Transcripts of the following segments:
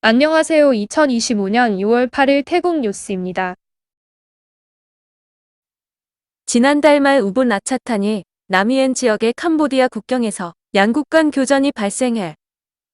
안녕하세요. 2025년 6월 8일 태국 뉴스입니다. 지난달 말 우분 라차탄이 남이엔 지역의 캄보디아 국경에서 양국 간 교전이 발생해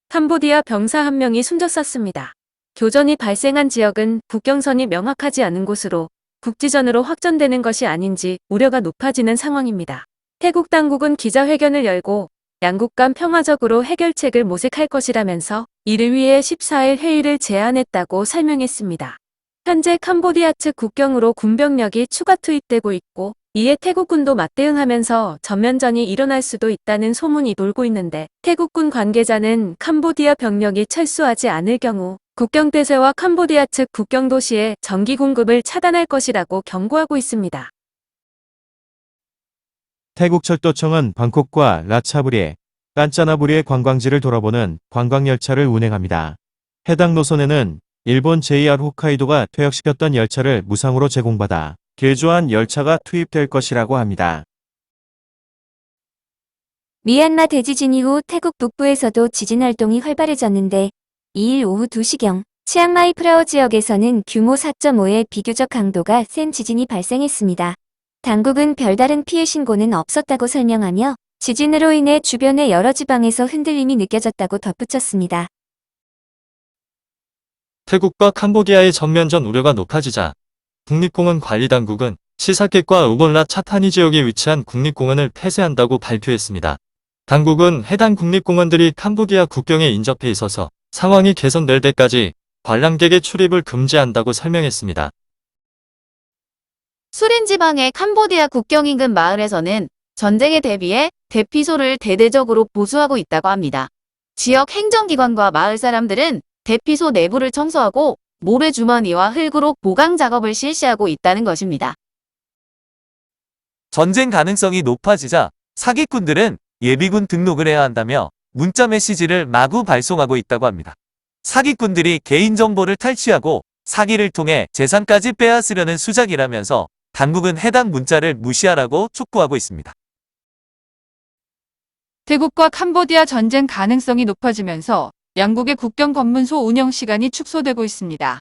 캄보디아 병사 한 명이 숨졌었습니다. 교전이 발생한 지역은 국경선이 명확하지 않은 곳으로 국지전으로 확전되는 것이 아닌지 우려가 높아지는 상황입니다. 태국 당국은 기자회견을 열고 양국 간 평화적으로 해결책을 모색할 것이라면서 이를 위해 14일 회의를 제안했다고 설명했습니다. 현재 캄보디아 측 국경으로 군병력이 추가 투입되고 있고 이에 태국군도 맞대응하면서 전면전이 일어날 수도 있다는 소문이 돌고 있는데 태국군 관계자는 캄보디아 병력이 철수하지 않을 경우 국경대세와 캄보디아 측 국경도시에 전기 공급을 차단할 것이라고 경고하고 있습니다. 태국철도청은 방콕과 라차부리, 깐짜나부리의 관광지를 돌아보는 관광열차를 운행합니다. 해당 노선에는 일본 JR 홋카이도가 퇴역시켰던 열차를 무상으로 제공받아 개조한 열차가 투입될 것이라고 합니다. 미얀마 대지진 이후 태국 북부에서도 지진 활동이 활발해졌는데 2일 오후 2시경 치앙마이 프라오 지역에서는 규모 4.5의 비교적 강도가 센 지진이 발생했습니다. 당국은 별다른 피해 신고는 없었다고 설명하며 지진으로 인해 주변의 여러 지방에서 흔들림이 느껴졌다고 덧붙였습니다. 태국과 캄보디아의 전면전 우려가 높아지자 국립공원 관리당국은 시사켓과 우볼라 차타니 지역에 위치한 국립공원을 폐쇄한다고 발표했습니다. 당국은 해당 국립공원들이 캄보디아 국경에 인접해 있어서 상황이 개선될 때까지 관람객의 출입을 금지한다고 설명했습니다. 수린 지방의 캄보디아 국경 인근 마을에서는 전쟁에 대비해 대피소를 대대적으로 보수하고 있다고 합니다. 지역 행정기관과 마을 사람들은 대피소 내부를 청소하고 모래주머니와 흙으로 보강 작업을 실시하고 있다는 것입니다. 전쟁 가능성이 높아지자 사기꾼들은 예비군 등록을 해야 한다며 문자 메시지를 마구 발송하고 있다고 합니다. 사기꾼들이 개인정보를 탈취하고 사기를 통해 재산까지 빼앗으려는 수작이라면서 당국은 해당 문자를 무시하라고 촉구하고 있습니다. 태국과 캄보디아 전쟁 가능성이 높아지면서 양국의 국경 검문소 운영 시간이 축소되고 있습니다.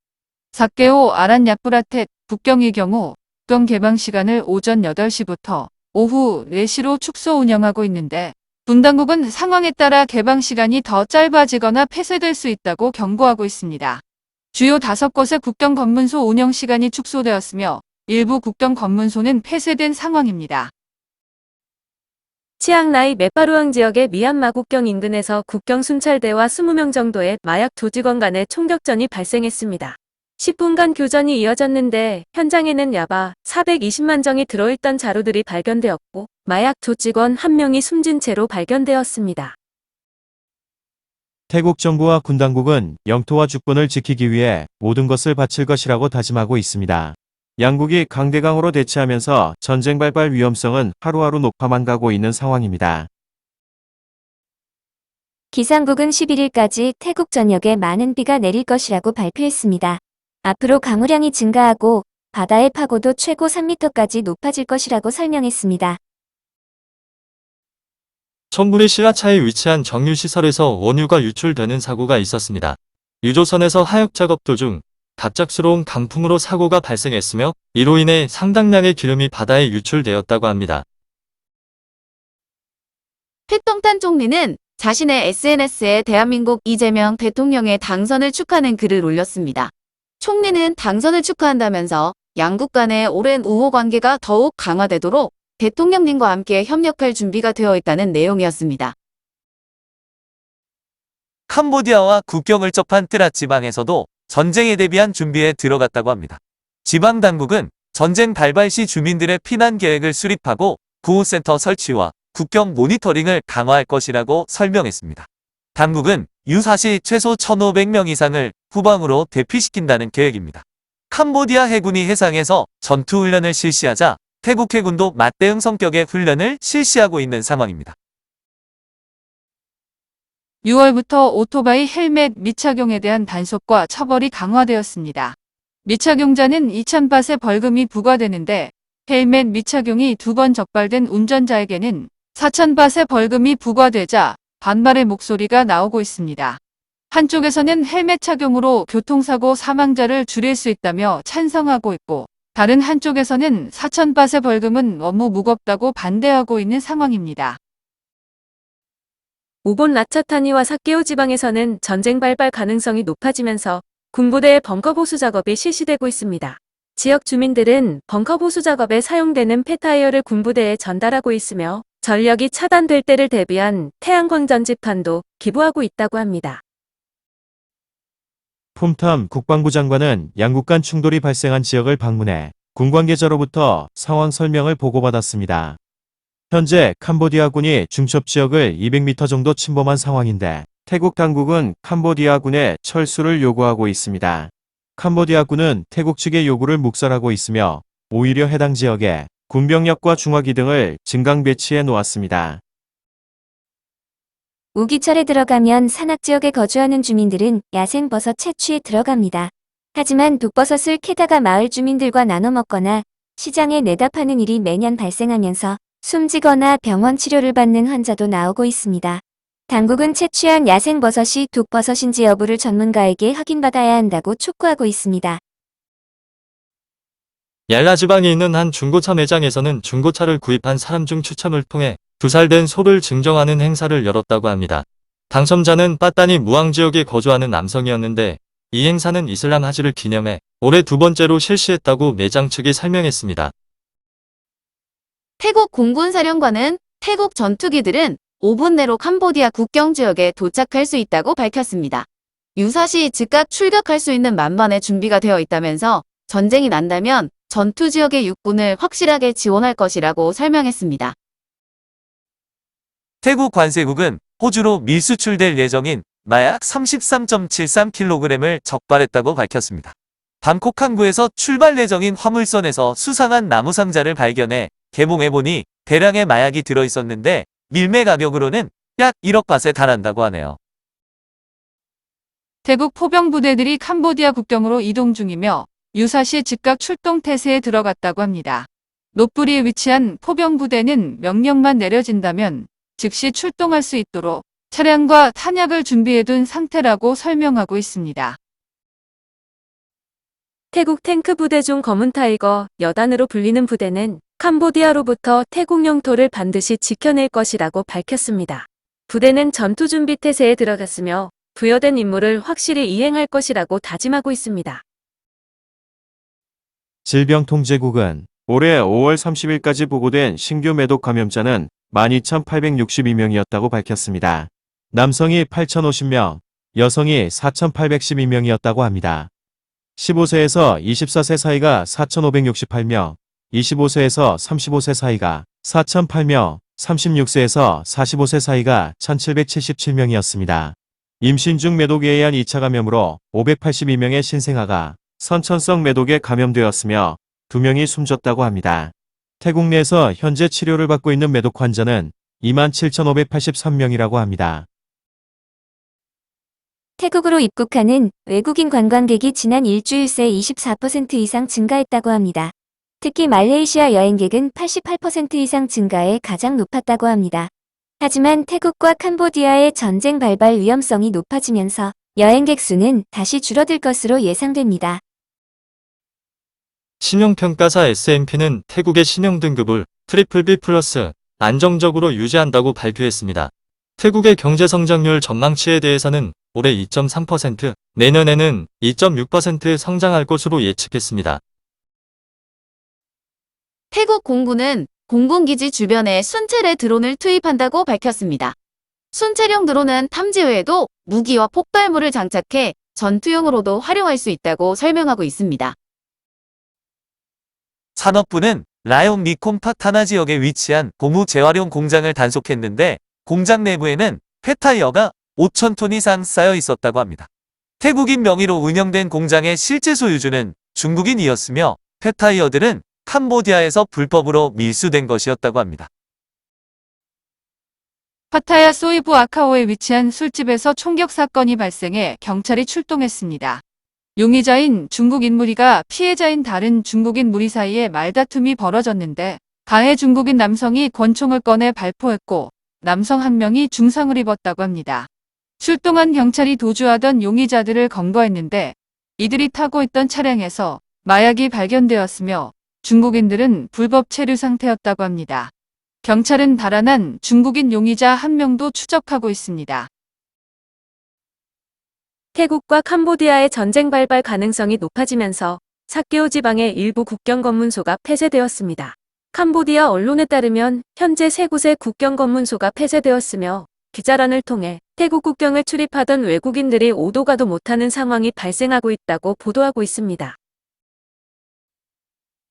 사케오 아란야프라텟 국경의 경우 국경 개방 시간을 오전 8시부터 오후 4시로 축소 운영하고 있는데 분당국은 상황에 따라 개방 시간이 더 짧아지거나 폐쇄될 수 있다고 경고하고 있습니다. 주요 5곳의 국경 검문소 운영 시간이 축소되었으며 일부 국경 검문소는 폐쇄된 상황입니다. 치앙라이 메파루앙 지역의 미얀마 국경 인근에서 국경 순찰대와 20명 정도의 마약 조직원 간의 총격전이 발생했습니다. 10분간 교전이 이어졌는데 현장에는 야바 420만 정이 들어있던 자루들이 발견되었고 마약 조직원 1명이 숨진 채로 발견되었습니다. 태국 정부와 군 당국은 영토와 주권을 지키기 위해 모든 것을 바칠 것이라고 다짐하고 있습니다. 양국이 강대강으로 대치하면서 전쟁 발발 위험성은 하루하루 높아만 가고 있는 상황입니다. 기상국은 11일까지 태국 전역에 많은 비가 내릴 것이라고 발표했습니다. 앞으로 강우량이 증가하고 바다의 파고도 최고 3m까지 높아질 것이라고 설명했습니다. 천부리 신라차에 위치한 정유시설에서 원유가 유출되는 사고가 있었습니다. 유조선에서 하역 작업 도중 갑작스러운 강풍으로 사고가 발생했으며 이로 인해 상당량의 기름이 바다에 유출되었다고 합니다. 패통탄 총리는 자신의 SNS에 대한민국 이재명 대통령의 당선을 축하하는 글을 올렸습니다. 총리는 당선을 축하한다면서 양국 간의 오랜 우호 관계가 더욱 강화되도록 대통령님과 함께 협력할 준비가 되어 있다는 내용이었습니다. 캄보디아와 국경을 접한 트랏 지방에서도 전쟁에 대비한 준비에 들어갔다고 합니다. 지방 당국은 전쟁 발발 시 주민들의 피난 계획을 수립하고 구호센터 설치와 국경 모니터링을 강화할 것이라고 설명했습니다. 당국은 유사 시 최소 1,500명 이상을 후방으로 대피시킨다는 계획입니다. 캄보디아 해군이 해상에서 전투훈련을 실시하자 태국 해군도 맞대응 성격의 훈련을 실시하고 있는 상황입니다. 6월부터 오토바이 헬멧 미착용에 대한 단속과 처벌이 강화되었습니다. 미착용자는 2,000바트의 벌금이 부과되는데 헬멧 미착용이 2번 적발된 운전자에게는 4,000바트의 벌금이 부과되자 반발의 목소리가 나오고 있습니다. 한쪽에서는 헬멧 착용으로 교통사고 사망자를 줄일 수 있다며 찬성하고 있고, 다른 한쪽에서는 4,000밭의 벌금은 너무 무겁다고 반대하고 있는 상황입니다. 우본 라차타니와 사케오 지방에서는 전쟁 발발 가능성이 높아지면서 군부대의 벙커 보수 작업이 실시되고 있습니다. 지역 주민들은 벙커 보수 작업에 사용되는 폐타이어를 군부대에 전달하고 있으며 전력이 차단될 때를 대비한 태양광 전지판도 기부하고 있다고 합니다. 폼탐 국방부 장관은 양국 간 충돌이 발생한 지역을 방문해 군 관계자로부터 상황 설명을 보고받았습니다. 현재 캄보디아군이 중첩 지역을 200m 정도 침범한 상황인데 태국 당국은 캄보디아군의 철수를 요구하고 있습니다. 캄보디아군은 태국 측의 요구를 묵살하고 있으며 오히려 해당 지역에 군병력과 중화기 등을 증강 배치해 놓았습니다. 우기철에 들어가면 산악지역에 거주하는 주민들은 야생버섯 채취에 들어갑니다. 하지만 독버섯을 캐다가 마을 주민들과 나눠 먹거나 시장에 내다 파는 일이 매년 발생하면서 숨지거나 병원 치료를 받는 환자도 나오고 있습니다. 당국은 채취한 야생버섯이 독버섯인지 여부를 전문가에게 확인받아야 한다고 촉구하고 있습니다. 얄라 지방에 있는 한 중고차 매장에서는 중고차를 구입한 사람 중 추첨을 통해 2살 된 소를 증정하는 행사를 열었다고 합니다. 당첨자는 빠따니 무앙 지역에 거주하는 남성이었는데 이 행사는 이슬람 하지를 기념해 올해 2번째로 실시했다고 매장 측이 설명했습니다. 태국 공군사령관은 태국 전투기들은 5분 내로 캄보디아 국경 지역에 도착할 수 있다고 밝혔습니다. 유사시 즉각 출격할 수 있는 만반의 준비가 되어 있다면서 전쟁이 난다면 전투 지역의 육군을 확실하게 지원할 것이라고 설명했습니다. 태국 관세국은 호주로 밀수출될 예정인 마약 33.73kg을 적발했다고 밝혔습니다. 방콕 항구에서 출발 예정인 화물선에서 수상한 나무 상자를 발견해 개봉해보니 대량의 마약이 들어있었는데 밀매 가격으로는 약 1억 바트에 달한다고 하네요. 태국 포병부대들이 캄보디아 국경으로 이동 중이며 유사시 즉각 출동 태세에 들어갔다고 합니다. 노뿌리에 위치한 포병부대는 명령만 내려진다면 즉시 출동할 수 있도록 차량과 탄약을 준비해둔 상태라고 설명하고 있습니다. 태국 탱크 부대 중 검은 타이거 여단으로 불리는 부대는 캄보디아로부터 태국 영토를 반드시 지켜낼 것이라고 밝혔습니다. 부대는 전투 준비 태세에 들어갔으며 부여된 임무를 확실히 이행할 것이라고 다짐하고 있습니다. 질병통제국은 올해 5월 30일까지 보고된 신규 매독 감염자는 12,862명이었다고 밝혔습니다. 남성이 8,050명, 여성이 4,812명이었다고 합니다. 15세에서 24세 사이가 4,568명, 25세에서 35세 사이가 4,008명, 36세에서 45세 사이가 1,777명이었습니다. 임신 중 매독에 의한 2차 감염으로 582명의 신생아가 선천성 매독에 감염되었으며 2명이 숨졌다고 합니다. 태국 내에서 현재 치료를 받고 있는 매독 환자는 27,583명이라고 합니다. 태국으로 입국하는 외국인 관광객이 지난 일주일 새 24% 이상 증가했다고 합니다. 특히 말레이시아 여행객은 88% 이상 증가해 가장 높았다고 합니다. 하지만 태국과 캄보디아의 전쟁 발발 위험성이 높아지면서 여행객 수는 다시 줄어들 것으로 예상됩니다. 신용평가사 S&P는 태국의 신용등급을 BBB+ 안정적으로 유지한다고 발표했습니다. 태국의 경제성장률 전망치에 대해서는 올해 2.3%, 내년에는 2.6% 성장할 것으로 예측했습니다. 태국 공군은 공군기지 주변에 순체레 드론을 투입한다고 밝혔습니다. 순체령 드론은 탐지 외에도 무기와 폭발물을 장착해 전투용으로도 활용할 수 있다고 설명하고 있습니다. 산업부는 라용 니콤 파타나 지역에 위치한 고무 재활용 공장을 단속했는데 공장 내부에는 폐타이어가 5,000톤 이상 쌓여 있었다고 합니다. 태국인 명의로 운영된 공장의 실제 소유주는 중국인이었으며 폐타이어들은 캄보디아에서 불법으로 밀수된 것이었다고 합니다. 파타야 소이부 아카오에 위치한 술집에서 총격 사건이 발생해 경찰이 출동했습니다. 용의자인 중국인 무리가 피해자인 다른 중국인 무리 사이에 말다툼이 벌어졌는데 가해 중국인 남성이 권총을 꺼내 발포했고 남성 한 명이 중상을 입었다고 합니다. 출동한 경찰이 도주하던 용의자들을 검거했는데 이들이 타고 있던 차량에서 마약이 발견되었으며 중국인들은 불법 체류 상태였다고 합니다. 경찰은 달아난 중국인 용의자 1명도 추적하고 있습니다. 태국과 캄보디아의 전쟁 발발 가능성이 높아지면서 삭케오 지방의 일부 국경 검문소가 폐쇄되었습니다. 캄보디아 언론에 따르면 현재 3곳의 국경 검문소가 폐쇄되었으며 기자란을 통해 태국 국경을 출입하던 외국인들이 오도 가도 못하는 상황이 발생하고 있다고 보도하고 있습니다.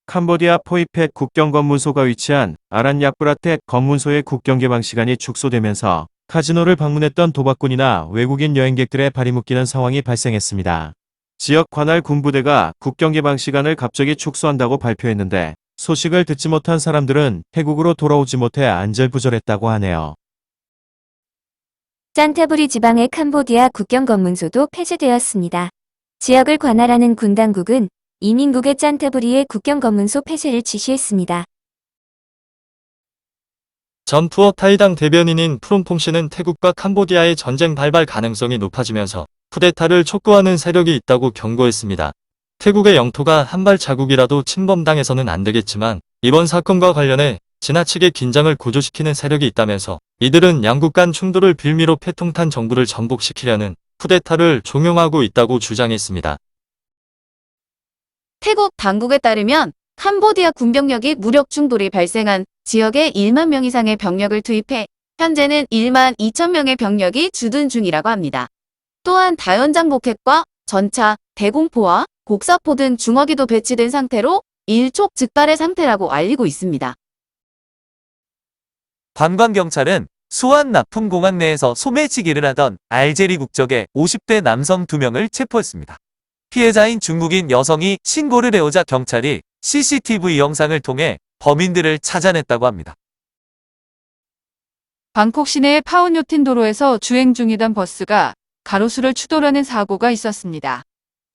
캄보디아 포이펫 국경검문소가 위치한 아란약브라텍 검문소의 국경 개방 시간이 축소되면서 카지노를 방문했던 도박꾼이나 외국인 여행객들의 발이 묶이는 상황이 발생했습니다. 지역 관할 군부대가 국경 개방 시간을 갑자기 축소한다고 발표했는데 소식을 듣지 못한 사람들은 태국으로 돌아오지 못해 안절부절했다고 하네요. 짠타부리 지방의 캄보디아 국경 검문소도 폐쇄되었습니다. 지역을 관할하는 군 당국은 이민국의 짠타부리의 국경 검문소 폐쇄를 지시했습니다. 전 푸어 타이당 대변인인 프롬퐁 씨는 태국과 캄보디아의 전쟁 발발 가능성이 높아지면서 쿠데타를 촉구하는 세력이 있다고 경고했습니다. 태국의 영토가 한 발자국이라도 침범당해서는 안 되겠지만 이번 사건과 관련해 지나치게 긴장을 고조시키는 세력이 있다면서 이들은 양국 간 충돌을 빌미로 패통탄 정부를 전복시키려는 쿠데타를 종용하고 있다고 주장했습니다. 태국 당국에 따르면 캄보디아 군병력이 무력 충돌이 발생한 지역에 1만 명 이상의 병력을 투입해 현재는 1만 2천 명의 병력이 주둔 중이라고 합니다. 또한 다연장 로켓과 전차, 대공포와 곡사포 등 중어기도 배치된 상태로 일촉즉발의 상태라고 알리고 있습니다. 관광경찰은 수완 납품공항 내에서 소매치기를 하던 알제리 국적의 50대 남성 2명을 체포했습니다. 피해자인 중국인 여성이 신고를 해오자 경찰이 CCTV 영상을 통해 범인들을 찾아냈다고 합니다. 방콕 시내의 파운요틴 도로에서 주행 중이던 버스가 가로수를 추돌하는 사고가 있었습니다.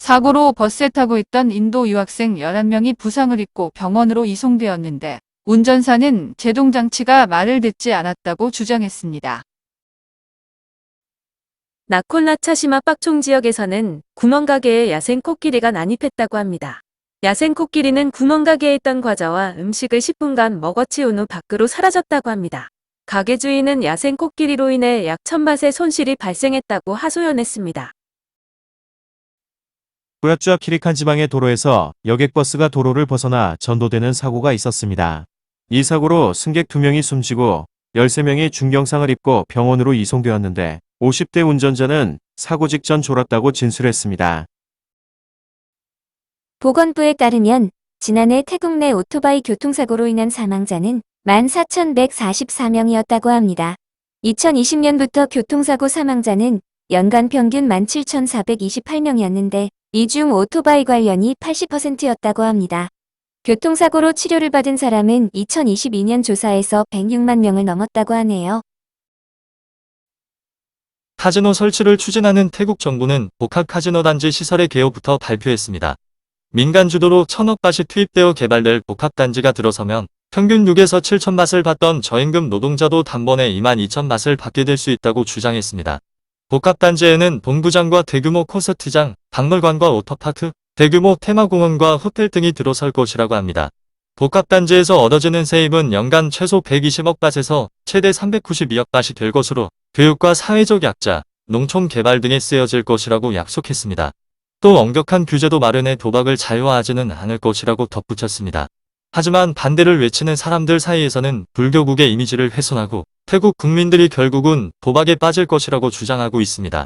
사고로 버스에 타고 있던 인도 유학생 11명이 부상을 입고 병원으로 이송되었는데 운전사는 제동장치가 말을 듣지 않았다고 주장했습니다. 나콜라차시마 빡총 지역에서는 구멍가게에 야생 코끼리가 난입했다고 합니다. 야생 코끼리는 구멍가게에 있던 과자와 음식을 10분간 먹어치운 후 밖으로 사라졌다고 합니다. 가게 주인은 야생 코끼리로 인해 약 1,000밭의 손실이 발생했다고 하소연했습니다. 뿌야쭈아 키리칸 지방의 도로에서 여객버스가 도로를 벗어나 전도되는 사고가 있었습니다. 이 사고로 승객 2명이 숨지고 13명이 중경상을 입고 병원으로 이송되었는데 50대 운전자는 사고 직전 졸았다고 진술했습니다. 보건부에 따르면 지난해 태국 내 오토바이 교통사고로 인한 사망자는 14,144명이었다고 합니다. 2020년부터 교통사고 사망자는 연간 평균 17,428명이었는데 이 중 오토바이 관련이 80%였다고 합니다. 교통사고로 치료를 받은 사람은 2022년 조사에서 106만 명을 넘었다고 하네요. 카지노 설치를 추진하는 태국 정부는 복합 카지노 단지 시설의 개요부터 발표했습니다. 민간 주도로 1,000억 바시 투입되어 개발될 복합 단지가 들어서면 평균 6에서 7천 밭을 받던 저임금 노동자도 단번에 22,000 밭을 받게 될 수 있다고 주장했습니다. 복합 단지에는 본부장과 대규모 콘서트장, 박물관과 워터파크, 대규모 테마공원과 호텔 등이 들어설 것이라고 합니다. 복합 단지에서 얻어지는 세입은 연간 최소 120억 밭에서 최대 392억 밭이 될 것으로 교육과 사회적 약자, 농촌 개발 등에 쓰여질 것이라고 약속했습니다. 또 엄격한 규제도 마련해 도박을 자유화하지는 않을 것이라고 덧붙였습니다. 하지만 반대를 외치는 사람들 사이에서는 불교국의 이미지를 훼손하고 태국 국민들이 결국은 도박에 빠질 것이라고 주장하고 있습니다.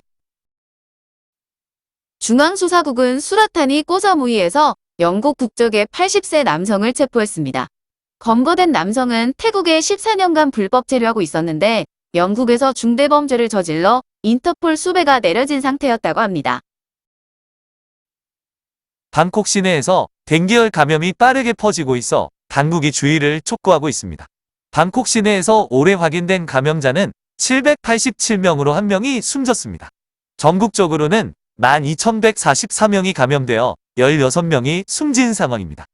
중앙수사국은 수라타니 꼬자무이에서 영국 국적의 80세 남성을 체포했습니다. 검거된 남성은 태국에 14년간 불법 체류하고 있었는데 영국에서 중대범죄를 저질러 인터폴 수배가 내려진 상태였다고 합니다. 방콕 시내에서 댕기열 감염이 빠르게 퍼지고 있어 당국이 주의를 촉구하고 있습니다. 방콕 시내에서 올해 확인된 감염자는 787명으로 1명이 숨졌습니다. 전국적으로는 12,144명이 감염되어 16명이 숨진 상황입니다.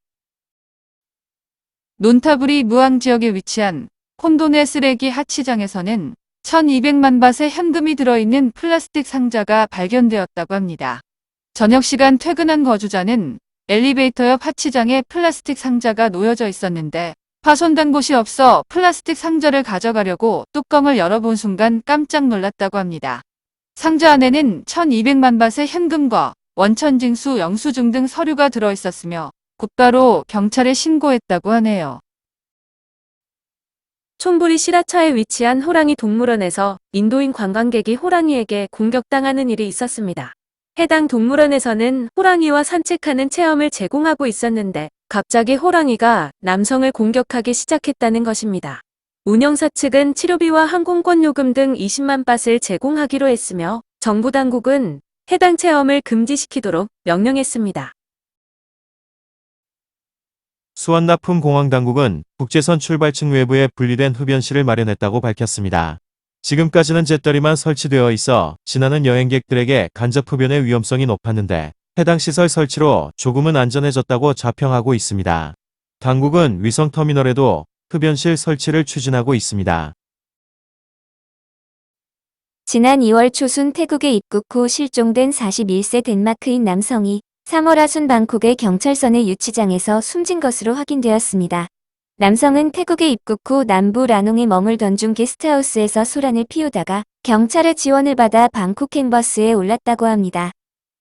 논타부리 무앙 지역에 위치한 콘도네 쓰레기 하치장에서는 1200만 밭의 현금이 들어있는 플라스틱 상자가 발견되었다고 합니다. 저녁 시간 퇴근한 거주자는 엘리베이터 옆 하치장에 플라스틱 상자가 놓여져 있었는데 파손된 곳이 없어 플라스틱 상자를 가져가려고 뚜껑을 열어본 순간 깜짝 놀랐다고 합니다. 상자 안에는 1200만 밭의 현금과 원천징수, 영수증 등 서류가 들어있었으며 곧바로 경찰에 신고했다고 하네요. 촌부리 시라차에 위치한 호랑이 동물원에서 인도인 관광객이 호랑이에게 공격당하는 일이 있었습니다. 해당 동물원에서는 호랑이와 산책하는 체험을 제공하고 있었는데 갑자기 호랑이가 남성을 공격하기 시작했다는 것입니다. 운영사 측은 치료비와 항공권 요금 등 20만 밭을 제공하기로 했으며 정부 당국은 해당 체험을 금지시키도록 명령했습니다. 수완납품공항당국은 국제선 출발층 외부에 분리된 흡연실을 마련했다고 밝혔습니다. 지금까지는 잿더리만 설치되어 있어 지나는 여행객들에게 간접 흡연의 위험성이 높았는데 해당 시설 설치로 조금은 안전해졌다고 자평하고 있습니다. 당국은 위성터미널에도 흡연실 설치를 추진하고 있습니다. 지난 2월 초순 태국에 입국 후 실종된 41세 덴마크인 남성이 3월 하순 방콕의 경찰서 내 유치장에서 숨진 것으로 확인되었습니다. 남성은 태국에 입국 후 남부 라농에 머물던 중 게스트하우스에서 소란을 피우다가 경찰의 지원을 받아 방콕 캔버스에 올랐다고 합니다.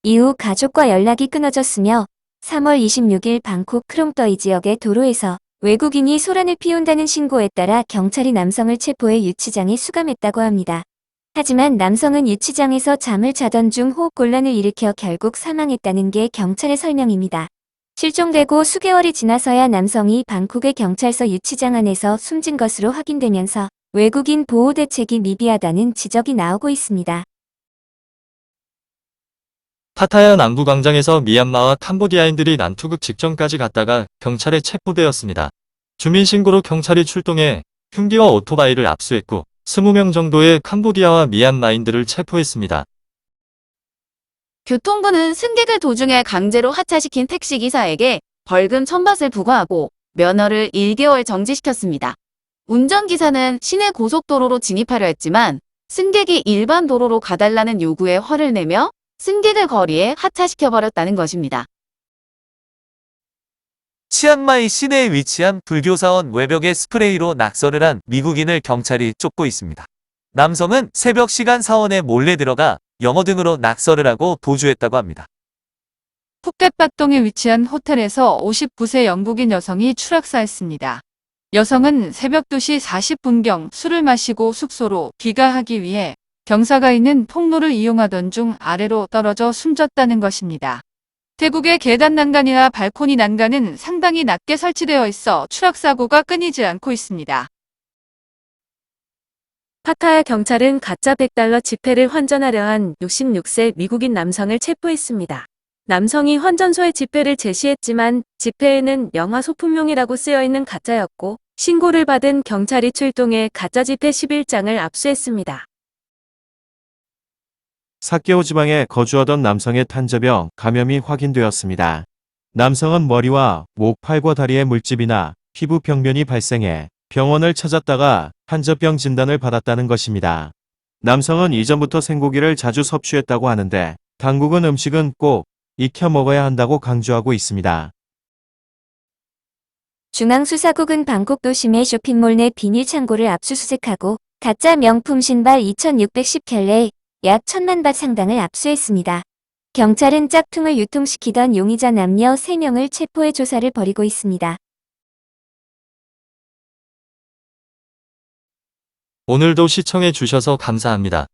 이후 가족과 연락이 끊어졌으며 3월 26일 방콕 크롱떠이 지역의 도로에서 외국인이 소란을 피운다는 신고에 따라 경찰이 남성을 체포해 유치장에 수감했다고 합니다. 하지만 남성은 유치장에서 잠을 자던 중 호흡곤란을 일으켜 결국 사망했다는 게 경찰의 설명입니다. 실종되고 수개월이 지나서야 남성이 방콕의 경찰서 유치장 안에서 숨진 것으로 확인되면서 외국인 보호 대책이 미비하다는 지적이 나오고 있습니다. 파타야 남부광장에서 미얀마와 캄보디아인들이 난투극 직전까지 갔다가 경찰에 체포되었습니다. 주민신고로 경찰이 출동해 흉기와 오토바이를 압수했고 20명 정도의 캄보디아와 미얀마인들을 체포했습니다. 교통부는 승객을 도중에 강제로 하차시킨 택시기사에게 벌금 1000밭을 부과하고 면허를 1개월 정지시켰습니다. 운전기사는 시내 고속도로로 진입하려 했지만 승객이 일반 도로로 가달라는 요구에 화를 내며 승객을 거리에 하차시켜버렸다는 것입니다. 치앙마이 시내에 위치한 불교사원 외벽에 스프레이로 낙서를 한 미국인을 경찰이 쫓고 있습니다. 남성은 새벽 시간 사원에 몰래 들어가 영어 등으로 낙서를 하고 도주했다고 합니다. 푸켓 박동에 위치한 호텔에서 59세 영국인 여성이 추락사했습니다. 여성은 새벽 2시 40분경 술을 마시고 숙소로 귀가하기 위해 경사가 있는 통로를 이용하던 중 아래로 떨어져 숨졌다는 것입니다. 태국의 계단 난간이나 발코니 난간은 상당히 낮게 설치되어 있어 추락사고가 끊이지 않고 있습니다. 파타야 경찰은 가짜 $100 지폐를 환전하려 한 66세 미국인 남성을 체포했습니다. 남성이 환전소에 지폐를 제시했지만 지폐에는 영화 소품용이라고 쓰여있는 가짜였고 신고를 받은 경찰이 출동해 가짜 지폐 11장을 압수했습니다. 사케오 지방에 거주하던 남성의 탄저병 감염이 확인되었습니다. 남성은 머리와 목, 팔과 다리에 물집이나 피부 병변이 발생해 병원을 찾았다가 탄저병 진단을 받았다는 것입니다. 남성은 이전부터 생고기를 자주 섭취했다고 하는데 당국은 음식은 꼭 익혀 먹어야 한다고 강조하고 있습니다. 중앙수사국은 방콕 도심의 쇼핑몰 내 비닐 창고를 압수수색하고 가짜 명품 신발 2610켤레 약 1000만 밭 상당을 압수했습니다. 경찰은 짝퉁을 유통시키던 용의자 남녀 3명을 체포해 조사를 벌이고 있습니다. 오늘도 시청해 주셔서 감사합니다.